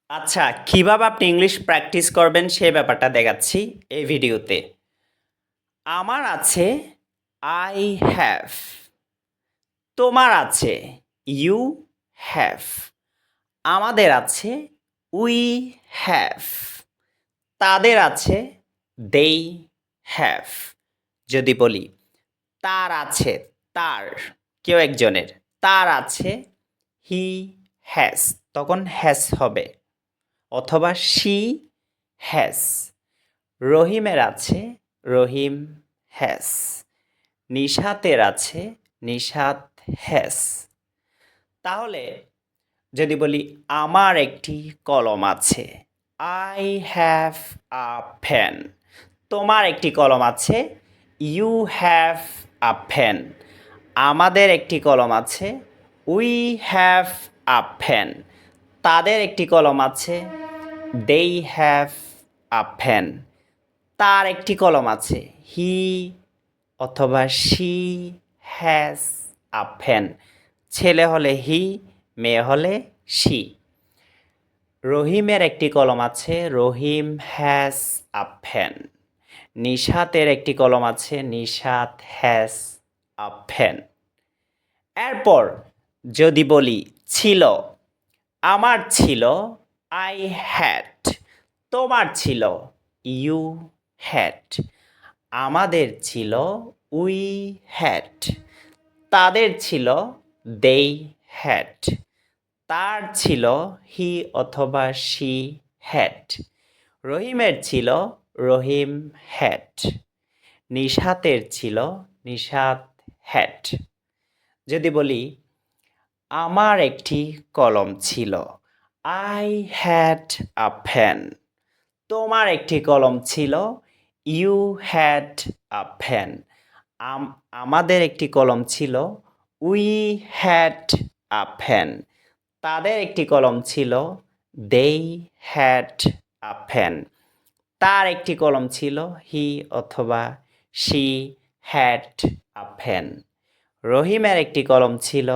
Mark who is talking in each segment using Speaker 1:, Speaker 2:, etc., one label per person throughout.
Speaker 1: আচ্ছা, কিভাবে আপনি ইংলিশ প্র্যাকটিস করবেন সেই ব্যাপারটা দেখাচ্ছি এই ভিডিওতে। আমার আছে I have, তোমার আছে you have, আমাদের আছে we have, তাদের আছে they have। যদি বলি তার আছে, তার কেউ একজনের, তার আছে he has, তখন has হবে, অথবা she has। রহিমের আছে রহিম হ্যাস, নিশাতের আছে নিশাত হ্যাস। তাহলে যদি বলি আমার একটি কলম আছে, আই হ্যাভ আ পেন, তোমার একটি কলম আছে, ইউ হ্যাভ আ পেন, আমাদের একটি কলম আছে, উই হ্যাভ আ পেন, তাদের একটি কলম আছে, they have a pen, তার একটি কলম আছে, হি অথবা শি হ্যাজ আ পেন, ছেলে হলে হি, মেয়ে হলে শি। রহিমের একটি কলম আছে, রহিম হ্যাজ আ পেন, নিশাতের একটি কলম আছে, নিশাত হ্যাজ আ পেন। এরপর যদি বলি ছিল, আমার ছিল আই হ্যাড, তোমার ছিল ইউ হ্যাড, আমাদের ছিল উই হ্যাড, তাদের ছিল they had, তার ছিল হি অথবা she had, রহিমের ছিল রহিম হ্যাড, নিশাতের ছিল নিশাত হ্যাড। যদি বলি আমার একটি কলম ছিল, I had a pen, তোমার একটি কলম ছিল, ইউ হ্যাড আ পেন, আমাদের একটি কলম ছিল, উই হ্যাড আ পেন, তাদের একটি কলম ছিল, they had a pen, তার একটি কলম ছিল, হি অথবা she had a pen, রহিমের একটি কলম ছিল,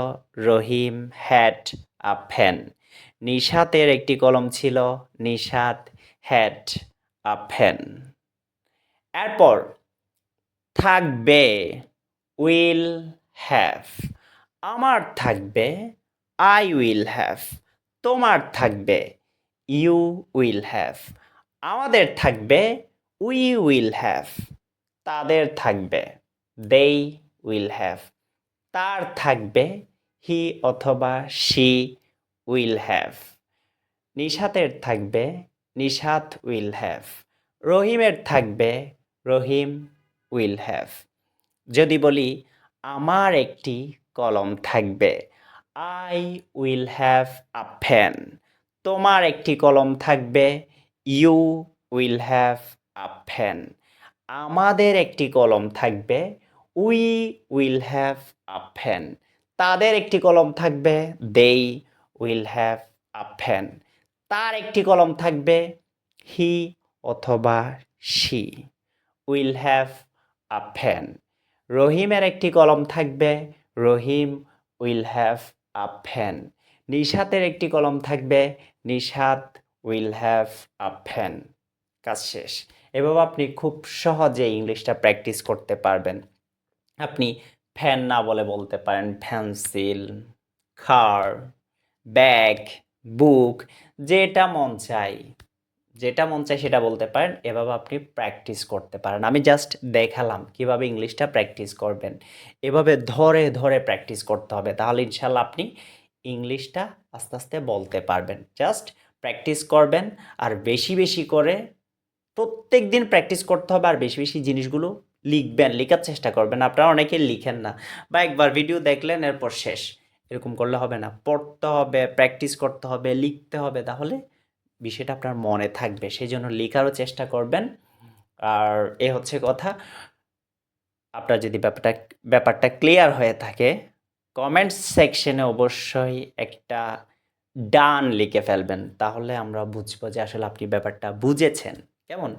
Speaker 1: রহিম হ্যাড আ পেন, নিশাতের একটি কলম ছিল, নিশাত হ্যাড আ পেন। এরপর থাকবে উইল হ্যাভ, আমার থাকবে আই উইল হ্যাভ, তোমার থাকবে ইউ উইল হ্যাভ, আমাদের থাকবে উই উইল হ্যাভ, তাদের থাকবে they উইল হ্যাভ, তার থাকবে হি অথবা she উইল হ্যাভ, নিশাতের থাকবে নিশাত উইল হ্যাভ, রহিমের থাকবে রহিম উইল হ্যাভ। যদি বলি আমার একটি কলম থাকবে, I will have a pen, তোমার একটি কলম থাকবে, you will have a pen, আমাদের একটি কলম থাকবে, we will have a pen, তাদের একটি কলম থাকবে, they will have a pen, তার একটি কলম থাকবে, হি অথবা she will have a pen, রহিমের একটি কলম থাকবে, Rahim will have a pen, নিশাতের একটি কলম থাকবে, Nishat will have a pen. কাজ শেষ। এভাবে আপনি খুব সহজে ইংলিশটা প্র্যাকটিস করতে পারবেন। আপনি ফ্যান না বলে বলতে পারেন পেন্সিল, কার, ব্যাগ, বুক, যেটা মন চায় যেটা মন চায় সেটা বলতে পারেন। এভাবে আপনি প্র্যাকটিস করতে পারেন। আমি জাস্ট দেখালাম কিভাবে ইংলিশটা প্র্যাকটিস করবেন। এভাবে ধরে ধরে প্র্যাকটিস করতে হবে, তাহলে ইনশাল্লাহ আপনি ইংলিশটা আস্তে আস্তে বলতে পারবেন। জাস্ট প্র্যাকটিস করবেন, আর বেশি বেশি করে প্রত্যেক দিন প্র্যাকটিস করতে হবে, আর বেশি বেশি জিনিসগুলো লিখবেন, লেখার চেষ্টা করবেন। আপনারা অনেকে লিখেন না, বা একবার ভিডিও দেখলেন এরপর শেষ, এরকম করলে হবে না। পড়তে হবে, প্র্যাকটিস করতে হবে, লিখতে হবে, তাহলে বিষয়টা আপনার মনে থাকবে। সেই জন্য লেখারও চেষ্টা করবেন। আর এ হচ্ছে কথা। আপনার যদি ব্যাপারটা ক্লিয়ার হয়ে থাকে, কমেন্টস সেকশনে অবশ্যই একটা ডান লিখে ফেলবেন, তাহলে আমরা বুঝবো যে আসলে আপনি ব্যাপারটা বুঝেছেন। কেমন?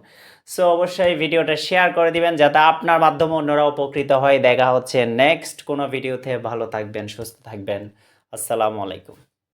Speaker 1: সো অবশ্যই ভিডিওটা শেয়ার করে দিবেন, যাতে আপনার মাধ্যমে অন্যরা উপকৃত হয়। দেখা হচ্ছে নেক্সট কোনো ভিডিওতে। ভালো থাকবেন, সুস্থ থাকবেন। আসসালামু আলাইকুম।